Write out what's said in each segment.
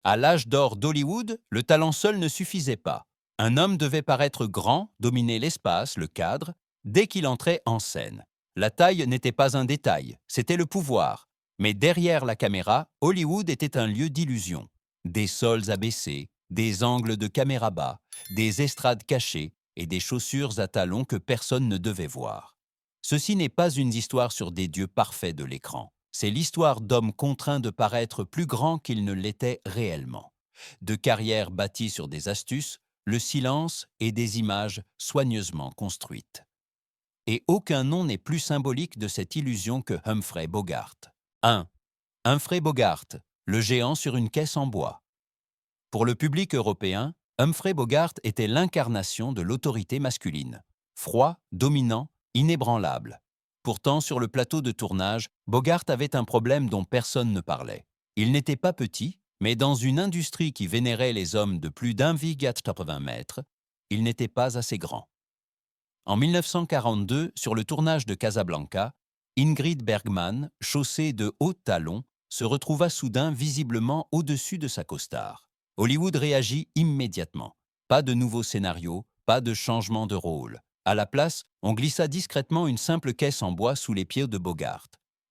À l'âge d'or d'Hollywood, le talent seul ne suffisait pas. Un homme devait paraître grand, dominer l'espace, le cadre, dès qu'il entrait en scène. La taille n'était pas un détail, c'était le pouvoir. Mais derrière la caméra, Hollywood était un lieu d'illusion. Des sols abaissés, des angles de caméra bas, des estrades cachées et des chaussures à talons que personne ne devait voir. Ceci n'est pas une histoire sur des dieux parfaits de l'écran. C'est l'histoire d'hommes contraints de paraître plus grands qu'ils ne l'étaient réellement. De carrières bâties sur des astuces, le silence et des images soigneusement construites. Et aucun nom n'est plus symbolique de cette illusion que Humphrey Bogart. 1. Humphrey Bogart, le géant sur une caisse en bois. Pour le public européen, Humphrey Bogart était l'incarnation de l'autorité masculine. Froid, dominant, inébranlable. Pourtant, sur le plateau de tournage, Bogart avait un problème dont personne ne parlait. Il n'était pas petit, mais dans une industrie qui vénérait les hommes de plus d'1,80 mètres, il n'était pas assez grand. En 1942, sur le tournage de Casablanca, Ingrid Bergman, chaussée de hauts talons, se retrouva soudain visiblement au-dessus de sa costard. Hollywood réagit immédiatement. Pas de nouveau scénario, pas de changement de rôle. À la place, on glissa discrètement une simple caisse en bois sous les pieds de Bogart.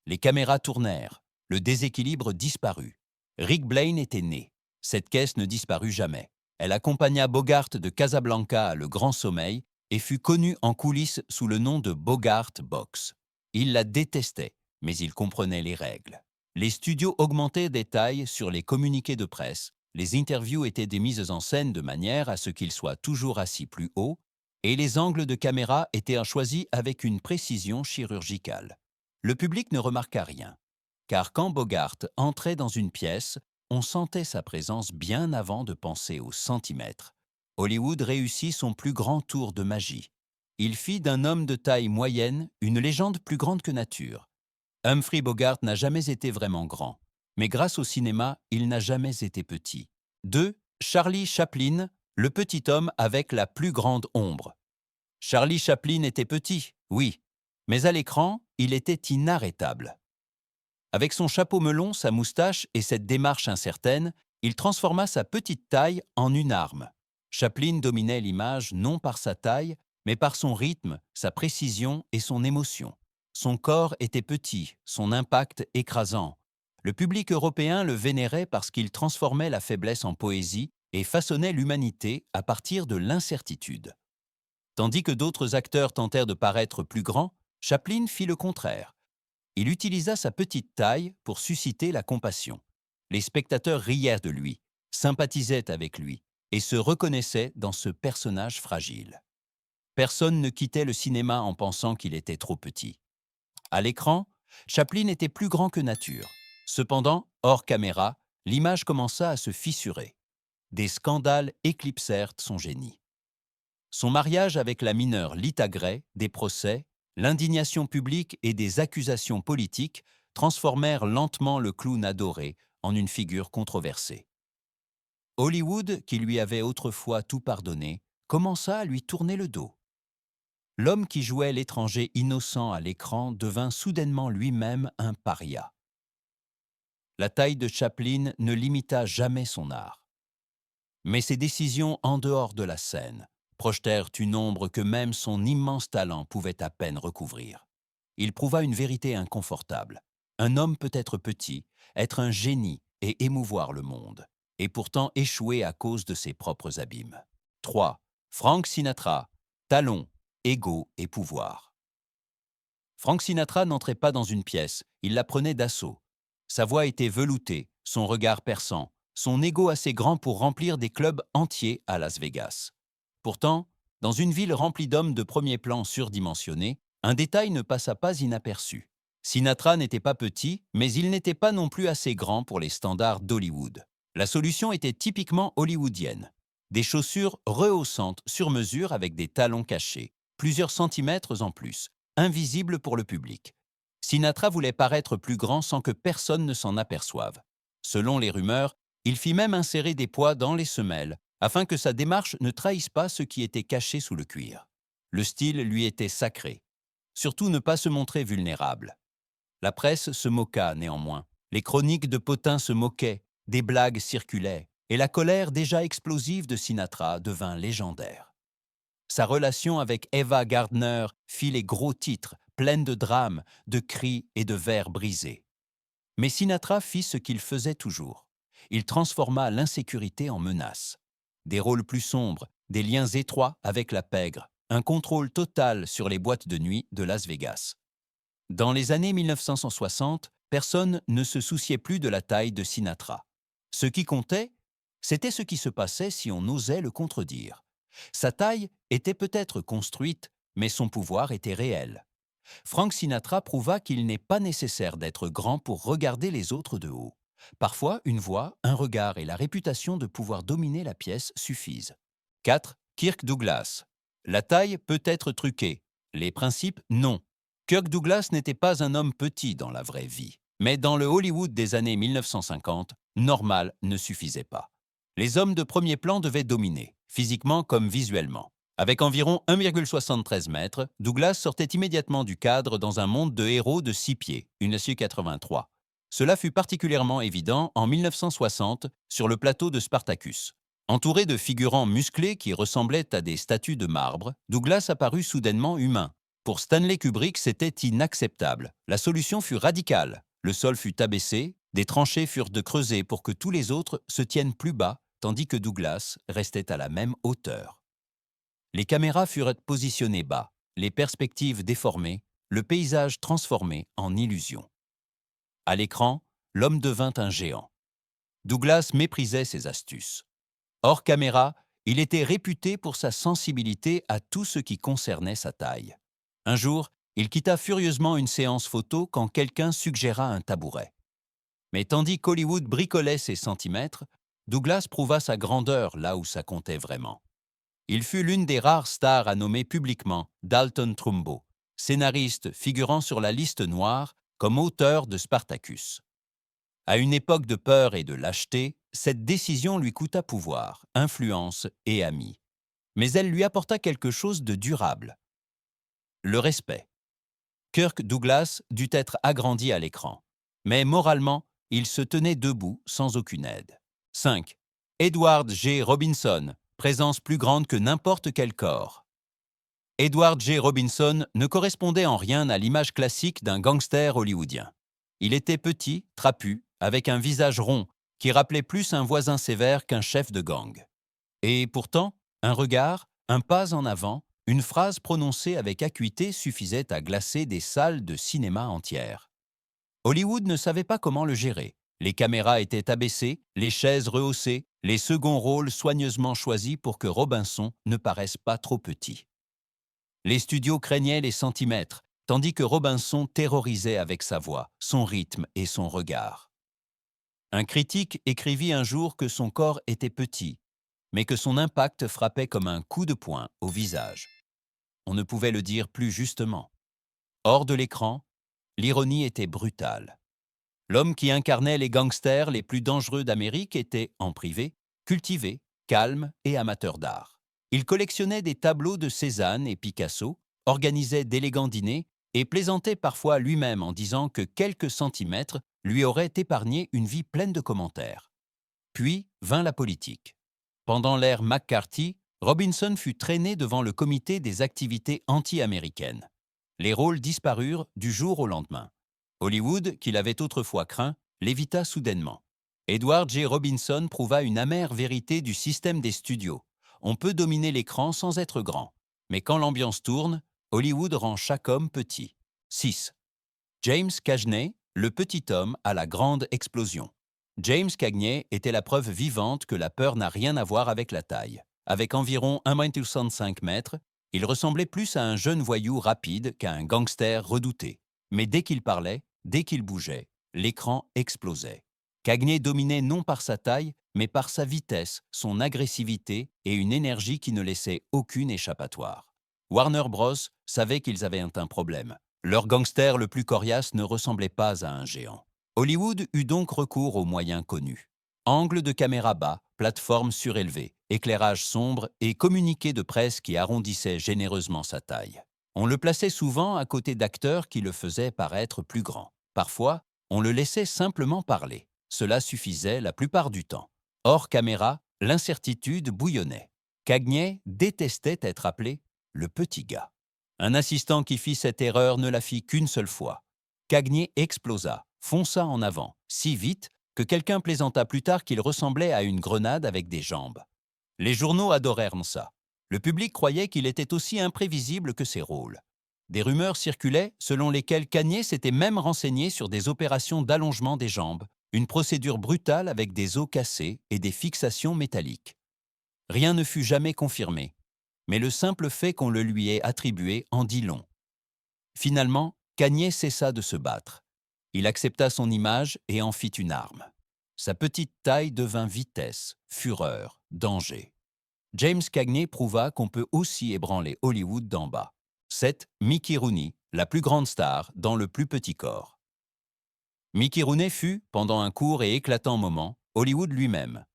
Les caméras tournèrent. Le déséquilibre disparut. Rick Blaine était né. Cette caisse ne disparut jamais. Elle accompagna Bogart de Casablanca à Le Grand Sommeil et fut connue en coulisses sous le nom de Bogart Box. Il la détestait, mais il comprenait les règles. Les studios augmentaient des tailles sur les communiqués de presse, les interviews étaient des mises en scène de manière à ce qu'il soit toujours assis plus haut, et les angles de caméra étaient choisis avec une précision chirurgicale. Le public ne remarqua rien, car quand Bogart entrait dans une pièce, on sentait sa présence bien avant de penser au centimètre. Hollywood réussit son plus grand tour de magie. Il fit d'un homme de taille moyenne une légende plus grande que nature. Humphrey Bogart n'a jamais été vraiment grand, mais grâce au cinéma, il n'a jamais été petit. 2. Charlie Chaplin, le petit homme avec la plus grande ombre. Charlie Chaplin était petit, oui, mais à l'écran, il était inarrêtable. Avec son chapeau melon, sa moustache et cette démarche incertaine, il transforma sa petite taille en une arme. Chaplin dominait l'image non par sa taille, mais par son rythme, sa précision et son émotion. Son corps était petit, son impact écrasant. Le public européen le vénérait parce qu'il transformait la faiblesse en poésie et façonnait l'humanité à partir de l'incertitude. Tandis que d'autres acteurs tentèrent de paraître plus grands, Chaplin fit le contraire. Il utilisa sa petite taille pour susciter la compassion. Les spectateurs riaient de lui, sympathisaient avec lui et se reconnaissaient dans ce personnage fragile. Personne ne quittait le cinéma en pensant qu'il était trop petit. À l'écran, Chaplin était plus grand que nature. Cependant, hors caméra, l'image commença à se fissurer. Des scandales éclipsèrent son génie. Son mariage avec la mineure Lita Grey, des procès, l'indignation publique et des accusations politiques transformèrent lentement le clown adoré en une figure controversée. Hollywood, qui lui avait autrefois tout pardonné, commença à lui tourner le dos. L'homme qui jouait l'étranger innocent à l'écran devint soudainement lui-même un paria. La taille de Chaplin ne limita jamais son art. Mais ses décisions en dehors de la scène projetèrent une ombre que même son immense talent pouvait à peine recouvrir. Il prouva une vérité inconfortable. Un homme peut être petit, être un génie et émouvoir le monde, et pourtant échouer à cause de ses propres abîmes. 3. Frank Sinatra, talons, ego et pouvoir. Frank Sinatra n'entrait pas dans une pièce, il la prenait d'assaut. Sa voix était veloutée, son regard perçant, son ego assez grand pour remplir des clubs entiers à Las Vegas. Pourtant, dans une ville remplie d'hommes de premier plan surdimensionnés, un détail ne passa pas inaperçu. Sinatra n'était pas petit, mais il n'était pas non plus assez grand pour les standards d'Hollywood. La solution était typiquement hollywoodienne. Des chaussures rehaussantes sur mesure avec des talons cachés, plusieurs centimètres en plus, invisibles pour le public. Sinatra voulait paraître plus grand sans que personne ne s'en aperçoive. Selon les rumeurs, il fit même insérer des poids dans les semelles, afin que sa démarche ne trahisse pas ce qui était caché sous le cuir. Le style lui était sacré. Surtout ne pas se montrer vulnérable. La presse se moqua néanmoins. Les chroniques de potins se moquaient. des blagues circulaient, et la colère déjà explosive de Sinatra devint légendaire. Sa relation avec Ava Gardner fit les gros titres, pleines de drames, de cris et de vers brisés. Mais Sinatra fit ce qu'il faisait toujours. Il transforma l'insécurité en menace. Des rôles plus sombres, des liens étroits avec la pègre, un contrôle total sur les boîtes de nuit de Las Vegas. Dans les années 1960, personne ne se souciait plus de la taille de Sinatra. Ce qui comptait, c'était ce qui se passait si on osait le contredire. Sa taille était peut-être construite, mais son pouvoir était réel. Frank Sinatra prouva qu'il n'est pas nécessaire d'être grand pour regarder les autres de haut. Parfois, une voix, un regard et la réputation de pouvoir dominer la pièce suffisent. 4. Kirk Douglas. La taille peut être truquée. Les principes, non. Kirk Douglas n'était pas un homme petit dans la vraie vie. Mais dans le Hollywood des années 1950, normal ne suffisait pas. Les hommes de premier plan devaient dominer, physiquement comme visuellement. Avec environ 1,73 mètres, Douglas sortait immédiatement du cadre dans un monde de héros de 6 pieds, 1,83 m. Cela fut particulièrement évident en 1960 sur le plateau de Spartacus. Entouré de figurants musclés qui ressemblaient à des statues de marbre, Douglas apparut soudainement humain. Pour Stanley Kubrick, c'était inacceptable. La solution fut radicale. Le sol fut abaissé, des tranchées furent creusées pour que tous les autres se tiennent plus bas, tandis que Douglas restait à la même hauteur. Les caméras furent positionnées bas, les perspectives déformées, le paysage transformé en illusion. À l'écran, l'homme devint un géant. Douglas méprisait ses astuces. Hors caméra, il était réputé pour sa sensibilité à tout ce qui concernait sa taille. Un jour, il quitta furieusement une séance photo quand quelqu'un suggéra un tabouret. Mais tandis qu'Hollywood bricolait ses centimètres, Douglas prouva sa grandeur là où ça comptait vraiment. Il fut l'une des rares stars à nommer publiquement Dalton Trumbo, scénariste figurant sur la liste noire comme auteur de Spartacus. À une époque de peur et de lâcheté, cette décision lui coûta pouvoir, influence et amis. Mais elle lui apporta quelque chose de durable. Le respect. Kirk Douglas dut être agrandi à l'écran. Mais moralement, il se tenait debout sans aucune aide. 5. Edward G. Robinson, présence plus grande que n'importe quel corps. Edward G. Robinson ne correspondait en rien à l'image classique d'un gangster hollywoodien. Il était petit, trapu, avec un visage rond qui rappelait plus un voisin sévère qu'un chef de gang. Et pourtant, un regard, un pas en avant, une phrase prononcée avec acuité suffisait à glacer des salles de cinéma entières. Hollywood ne savait pas comment le gérer. Les caméras étaient abaissées, les chaises rehaussées, les seconds rôles soigneusement choisis pour que Robinson ne paraisse pas trop petit. Les studios craignaient les centimètres, tandis que Robinson terrorisait avec sa voix, son rythme et son regard. Un critique écrivit un jour que son corps était petit, mais que son impact frappait comme un coup de poing au visage. On ne pouvait le dire plus justement. Hors de l'écran, l'ironie était brutale. L'homme qui incarnait les gangsters les plus dangereux d'Amérique était, en privé, cultivé, calme et amateur d'art. Il collectionnait des tableaux de Cézanne et Picasso, organisait d'élégants dîners et plaisantait parfois lui-même en disant que quelques centimètres lui auraient épargné une vie pleine de commentaires. Puis vint la politique. Pendant l'ère McCarthy, Robinson fut traîné devant le comité des activités anti-américaines. Les rôles disparurent du jour au lendemain. Hollywood, qui l'avait autrefois craint, l'évita soudainement. Edward G. Robinson prouva une amère vérité du système des studios. On peut dominer l'écran sans être grand. Mais quand l'ambiance tourne, Hollywood rend chaque homme petit. 6. James Cagney, le petit homme à la grande explosion. James Cagney était la preuve vivante que la peur n'a rien à voir avec la taille. Avec environ 1,65 m, il ressemblait plus à un jeune voyou rapide qu'à un gangster redouté. Mais dès qu'il parlait, dès qu'il bougeait, l'écran explosait. Cagney dominait non par sa taille, mais par sa vitesse, son agressivité et une énergie qui ne laissait aucune échappatoire. Warner Bros. Savait qu'ils avaient un problème. Leur gangster le plus coriace ne ressemblait pas à un géant. Hollywood eut donc recours aux moyens connus. Angle de caméra bas, plateforme surélevée, éclairage sombre et communiqué de presse qui arrondissait généreusement sa taille. On le plaçait souvent à côté d'acteurs qui le faisaient paraître plus grand. Parfois, on le laissait simplement parler. Cela suffisait la plupart du temps. Hors caméra, l'incertitude bouillonnait. Cagney détestait être appelé « le petit gars ». Un assistant qui fit cette erreur ne la fit qu'une seule fois. Cagney explosa, fonça en avant, si vite que quelqu'un plaisanta plus tard qu'il ressemblait à une grenade avec des jambes. Les journaux adorèrent ça. Le public croyait qu'il était aussi imprévisible que ses rôles. Des rumeurs circulaient selon lesquelles Cagney s'était même renseigné sur des opérations d'allongement des jambes, une procédure brutale avec des os cassés et des fixations métalliques. Rien ne fut jamais confirmé, mais le simple fait qu'on le lui ait attribué en dit long. Finalement, Cagney cessa de se battre. Il accepta son image et en fit une arme. Sa petite taille devint vitesse, fureur, danger. James Cagney prouva qu'on peut aussi ébranler Hollywood d'en bas. C'est Mickey Rooney, la plus grande star dans le plus petit corps. Mickey Rooney fut, pendant un court et éclatant moment, Hollywood lui-même.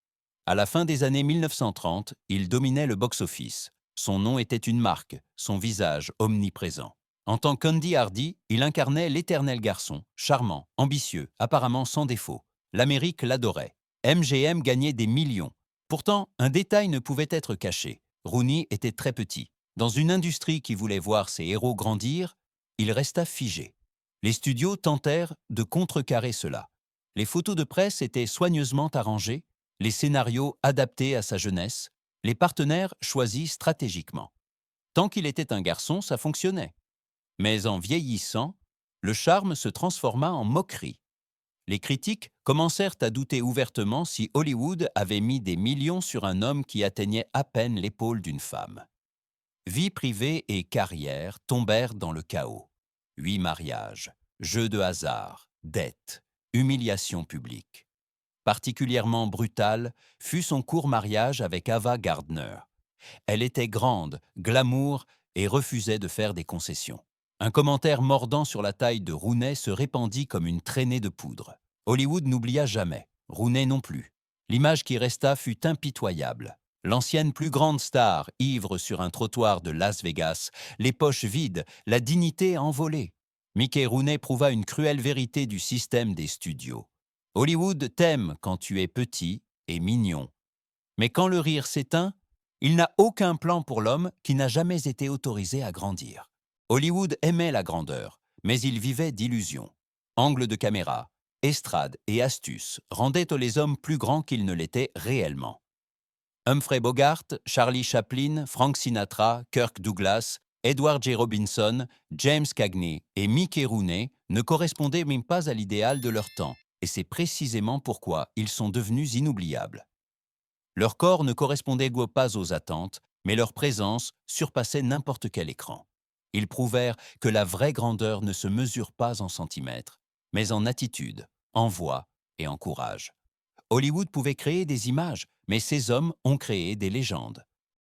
À la fin des années 1930, il dominait le box-office. Son nom était une marque, son visage omniprésent. En tant qu'Andy Hardy, il incarnait l'éternel garçon, charmant, ambitieux, apparemment sans défaut. L'Amérique l'adorait. MGM gagnait des millions. Pourtant, un détail ne pouvait être caché. Rooney était très petit. Dans une industrie qui voulait voir ses héros grandir, il resta figé. Les studios tentèrent de contrecarrer cela. Les photos de presse étaient soigneusement arrangées, les scénarios adaptés à sa jeunesse, les partenaires choisis stratégiquement. Tant qu'il était un garçon, ça fonctionnait. Mais en vieillissant, le charme se transforma en moquerie. Les critiques commencèrent à douter ouvertement si Hollywood avait mis des millions sur un homme qui atteignait à peine l'épaule d'une femme. Vie privée et carrière tombèrent dans le chaos. 8 mariages, jeux de hasard, dettes, humiliation publique. Particulièrement brutal fut son court mariage avec Ava Gardner. Elle était grande, glamour et refusait de faire des concessions. Un commentaire mordant sur la taille de Rooney se répandit comme une traînée de poudre. Hollywood n'oublia jamais, Rooney non plus. L'image qui resta fut impitoyable. L'ancienne plus grande star, ivre sur un trottoir de Las Vegas, les poches vides, la dignité envolée. Mickey Rooney prouva une cruelle vérité du système des studios. Hollywood t'aime quand tu es petit et mignon. Mais quand le rire s'éteint, il n'a aucun plan pour l'homme qui n'a jamais été autorisé à grandir. Hollywood aimait la grandeur, mais il vivait d'illusions. Angle de caméra, estrade et astuces rendaient les hommes plus grands qu'ils ne l'étaient réellement. Humphrey Bogart, Charlie Chaplin, Frank Sinatra, Kirk Douglas, Edward J. Robinson, James Cagney et Mickey Rooney ne correspondaient même pas à l'idéal de leur temps, et c'est précisément pourquoi ils sont devenus inoubliables. Leur corps ne correspondait pas aux attentes, mais leur présence surpassait n'importe quel écran. Ils prouvèrent que la vraie grandeur ne se mesure pas en centimètres, mais en attitude, en voix et en courage. Hollywood pouvait créer des images, mais ces hommes ont créé des légendes.